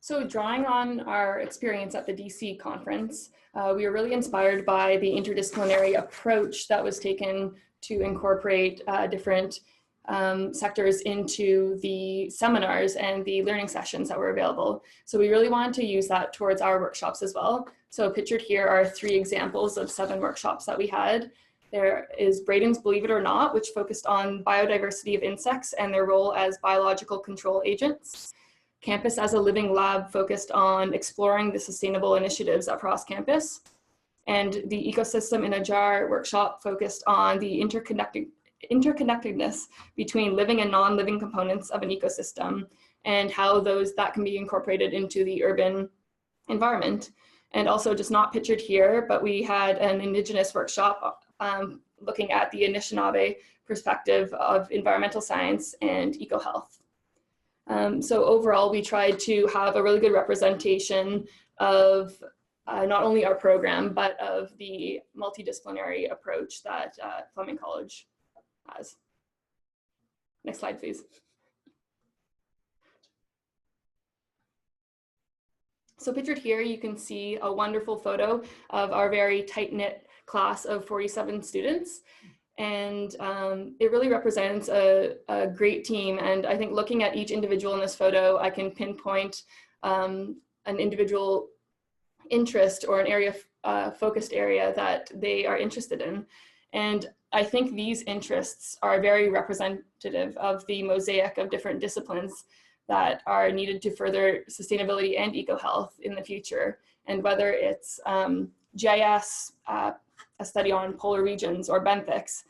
So drawing on our experience at the DC conference, we were really inspired by the interdisciplinary approach that was taken to incorporate different sectors into the seminars and the learning sessions that were available. So we really wanted to use that towards our workshops as well. So pictured here are 3 examples of 7 workshops that we had. There is Braden's Believe It or Not, which focused on biodiversity of insects and their role as biological control agents. Campus as a Living Lab focused on exploring the sustainable initiatives across campus. And the Ecosystem in a Jar workshop focused on the interconnectedness between living and non-living components of an ecosystem and how that can be incorporated into the urban environment. And also, just not pictured here, but we had an Indigenous workshop looking at the Anishinaabe perspective of environmental science and eco-health. So overall, we tried to have a really good representation of not only our program, but of the multidisciplinary approach that Fleming College has. Next slide, please. So pictured here, you can see a wonderful photo of our very tight-knit class of 47 students. And it really represents a great team. And I think looking at each individual in this photo, I can pinpoint an individual interest or an area, focused area that they are interested in. And I think these interests are very representative of the mosaic of different disciplines that are needed to further sustainability and eco-health in the future. And whether it's GIS, a study on polar regions, or benthics,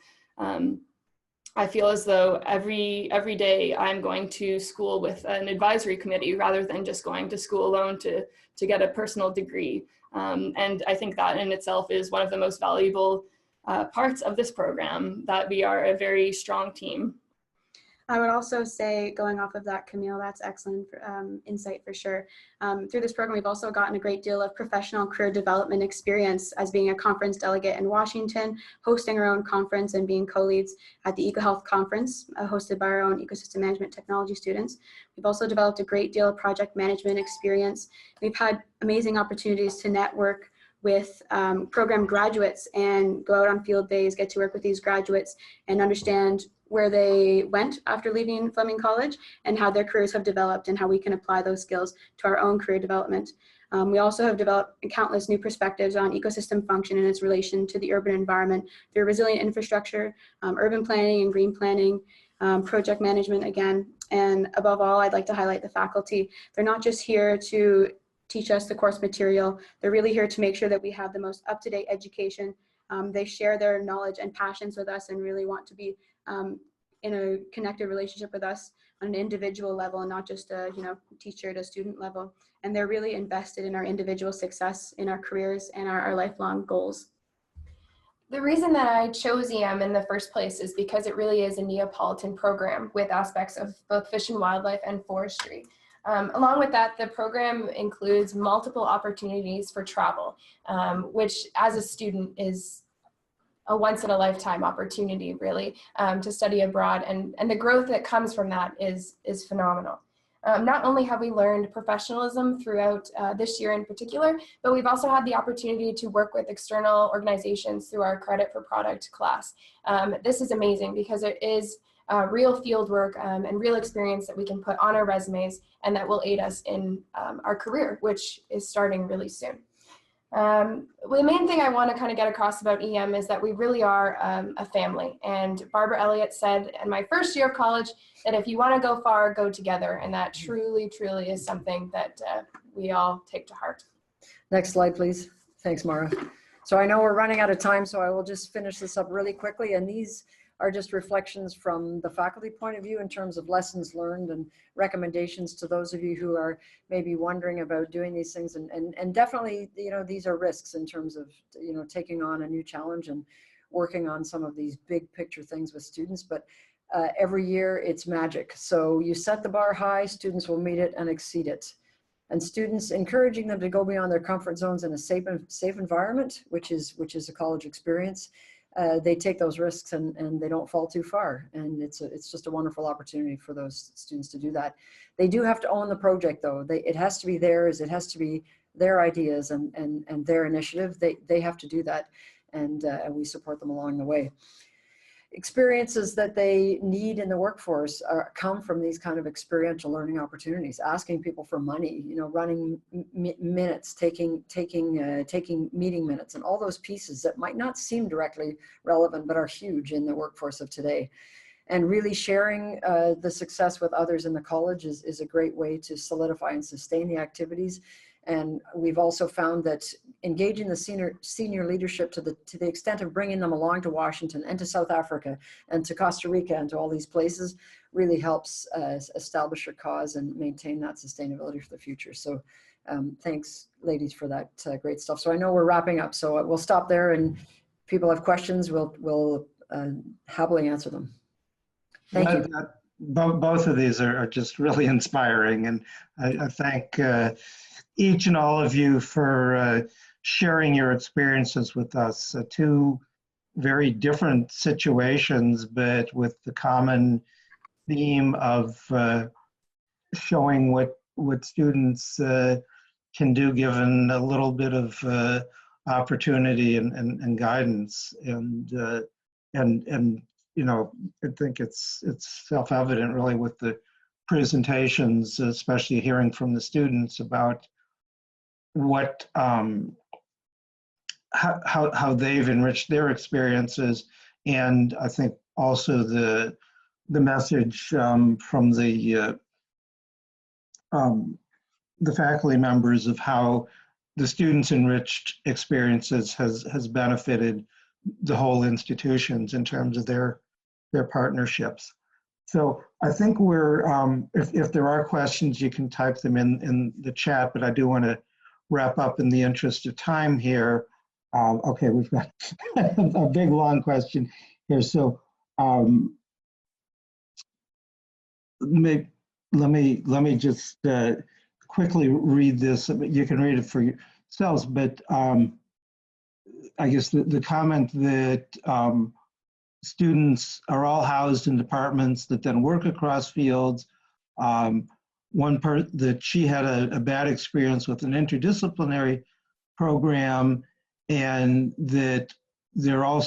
I feel as though every day I'm going to school with an advisory committee rather than just going to school alone to get a personal degree. And I think that in itself is one of the most valuable parts of this program, that we are a very strong team. I would also say, going off of that, Camille, that's excellent insight for sure. Through this program, we've also gotten a great deal of professional career development experience as being a conference delegate in Washington, hosting our own conference and being co-leads at the EcoHealth Conference, hosted by our own ecosystem management technology students. We've also developed a great deal of project management experience. We've had amazing opportunities to network with program graduates and go out on field days, get to work with these graduates and understand where they went after leaving Fleming College and how their careers have developed and how we can apply those skills to our own career development. We also have developed countless new perspectives on ecosystem function and its relation to the urban environment through resilient infrastructure, urban planning and green planning, project management again. And above all, I'd like to highlight the faculty. They're not just here to teach us the course material. They're really here to make sure that we have the most up-to-date education. They share their knowledge and passions with us and really want to be in a connected relationship with us on an individual level and not just a teacher to student level. And they're really invested in our individual success, in our careers, and our lifelong goals. The reason that I chose EM in the first place is because it really is a Neapolitan program with aspects of both fish and wildlife and forestry. Along with that, the program includes multiple opportunities for travel, which as a student is a once-in-a-lifetime opportunity, really, to study abroad. And the growth that comes from that is phenomenal. Not only have we learned professionalism throughout this year in particular, but we've also had the opportunity to work with external organizations through our Credit for Product class. This is amazing because it is real field work and real experience that we can put on our resumes and that will aid us in our career, which is starting really soon. Well, the main thing I want to kind of get across about EM is that we really are a family. And Barbara Elliott said in my first year of college that if you want to go far, go together. And that truly, truly is something that we all take to heart. Next slide, please. Thanks, Mara. So I know we're running out of time, so I will just finish this up really quickly. And these are just reflections from the faculty point of view in terms of lessons learned and recommendations to those of you who are maybe wondering about doing these things. And definitely, these are risks in terms of, taking on a new challenge and working on some of these big picture things with students. But every year it's magic. So you set the bar high, students will meet it and exceed it. and students, encouraging them to go beyond their comfort zones in a safe environment, which is a college experience. They take those risks and they don't fall too far. And it's just a wonderful opportunity for those students to do that. They do have to own the project though. It has to be theirs. It has to be their ideas and their initiative. They have to do that. And we support them along the way. Experiences that they need in the workforce come from these kind of experiential learning opportunities, asking people for money, running minutes, taking meeting minutes, and all those pieces that might not seem directly relevant, but are huge in the workforce of today. And really sharing the success with others in the college is a great way to solidify and sustain the activities. And we've also found that engaging the senior leadership to the extent of bringing them along to Washington and to South Africa and to Costa Rica and to all these places really helps establish your cause and maintain that sustainability for the future. So thanks, ladies, for that great stuff. So I know we're wrapping up, so we'll stop there, and if people have questions, we'll happily answer them. Thank you. Both of these are just really inspiring, and I thank each and all of you for sharing your experiences with us. Two very different situations, but with the common theme of showing what students can do given a little bit of opportunity and guidance. And I think it's self-evident really with the presentations, especially hearing from the students about what how they've enriched their experiences, and I think also the message from the faculty members of how the students' enriched experiences has benefited the whole institutions in terms of their partnerships. So I think we're if there are questions, you can type them in the chat, but I do want to wrap up in the interest of time here. Okay, we've got a big long question here. So let me just quickly read this. You can read it for yourselves, but I guess the comment that students are all housed in departments that then work across fields. One part that she had a bad experience with an interdisciplinary program, and that there are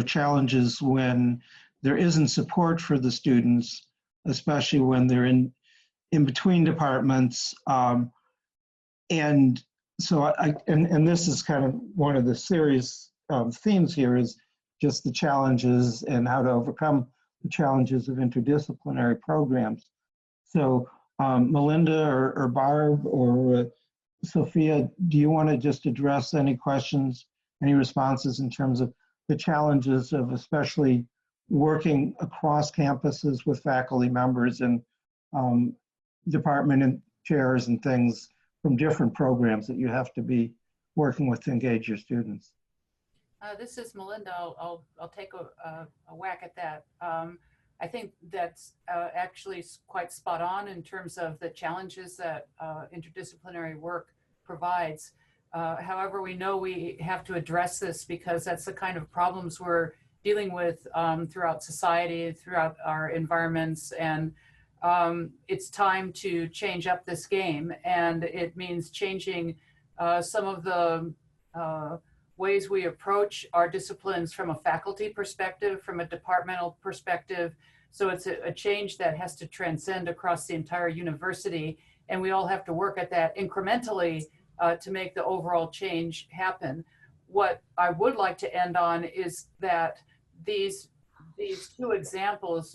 challenges when there isn't support for the students, especially when they're in between departments. And so and this is kind of one of the serious themes here, is just the challenges and how to overcome the challenges of interdisciplinary programs. So Melinda or Barb or Sophia, do you want to just address any questions, any responses in terms of the challenges of especially working across campuses with faculty members and department and chairs and things from different programs that you have to be working with to engage your students? This is Melinda. I'll take a whack at that. I think that's actually quite spot on in terms of the challenges that interdisciplinary work provides. However, we know we have to address this because that's the kind of problems we're dealing with throughout society, throughout our environments, and it's time to change up this game, and it means changing some of the ways we approach our disciplines from a faculty perspective, from a departmental perspective. So it's a change that has to transcend across the entire university, and we all have to work at that incrementally to make the overall change happen. What I would like to end on is that these two examples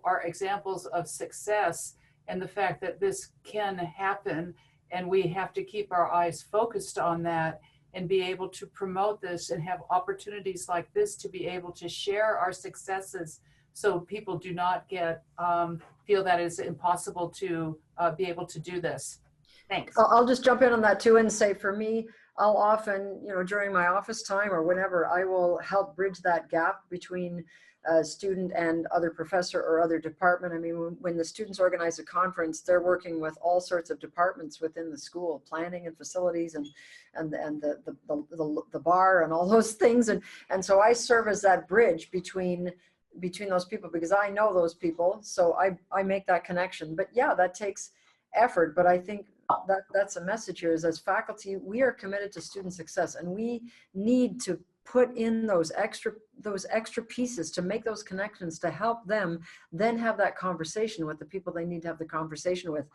are examples of success, and the fact that this can happen, and we have to keep our eyes focused on that and be able to promote this and have opportunities like this to be able to share our successes, so people do not feel that it's impossible to be able to do this. Thanks. I'll just jump in on that too and say, for me, I'll often, during my office time or whenever, I will help bridge that gap between a student and other professor or other department. I mean, when the students organize a conference, they're working with all sorts of departments within the school, planning and facilities and the bar and all those things. And so I serve as that bridge between those people, because I know those people. So I make that connection. But yeah, that takes effort. But I think that's a message here, is as faculty, we are committed to student success, and we need to put in those extra pieces to make those connections, to help them then have that conversation with the people they need to have the conversation with.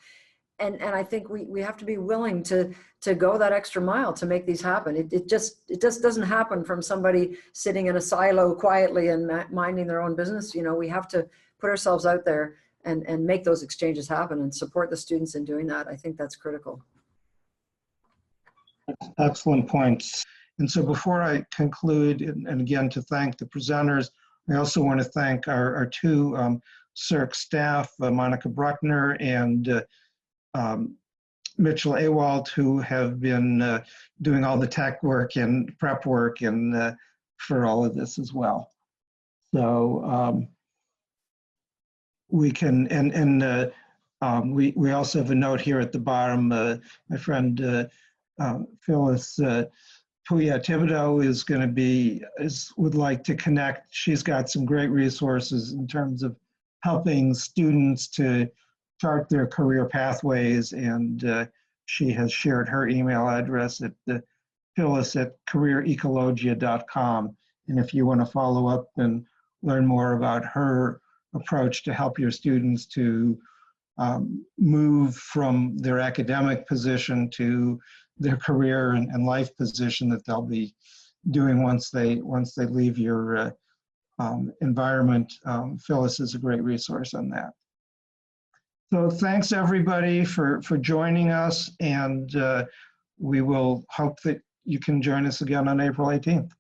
And I think we have to be willing to go that extra mile to make these happen. It just doesn't happen from somebody sitting in a silo quietly and minding their own business. We have to put ourselves out there and make those exchanges happen and support the students in doing that. I think that's critical. Excellent points. And so before I conclude, and again, to thank the presenters, I also want to thank our two CERC staff, Monica Bruckner and Mitchell Awald, who have been doing all the tech work and prep work and for all of this as well. So we can, we also have a note here at the bottom. My friend Phyllis Puya Thibodeau is going to would like to connect. She's got some great resources in terms of helping students to chart their career pathways, and she has shared her email address at phyllis@careerecologia.com. And if you want to follow up and learn more about her approach to help your students to move from their academic position to their career and life position that they'll be doing once they leave your environment, Phyllis is a great resource on that. So thanks everybody for joining us, and we will hope that you can join us again on April 18th.